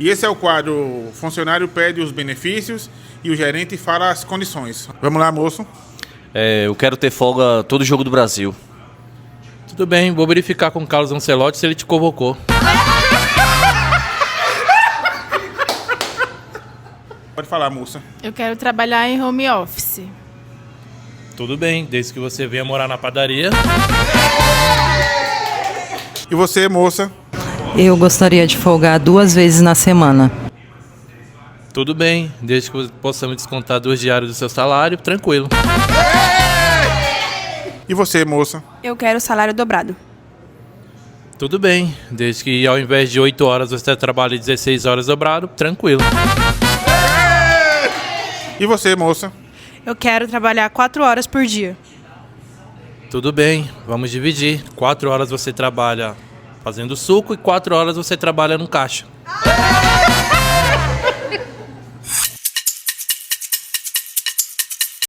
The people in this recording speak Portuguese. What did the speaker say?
E esse é o quadro: o funcionário pede os benefícios e o gerente fala as condições. Vamos lá, moço. Eu quero ter folga todo jogo do Brasil. Tudo bem, vou verificar com o Carlos Ancelotti se ele te convocou. Pode falar, moça. Eu quero trabalhar em home office. Tudo bem, desde que você venha morar na padaria. E você, moça? Eu gostaria de folgar 2 vezes na semana. Tudo bem, desde que possamos descontar 2 diários do seu salário, tranquilo. E você, moça? Eu quero salário dobrado. Tudo bem, desde que ao invés de 8 horas você trabalhe 16 horas dobrado, tranquilo. E você, moça? Eu quero trabalhar 4 horas por dia. Tudo bem, vamos dividir. 4 horas você trabalha fazendo suco e 4 horas você trabalha no caixa.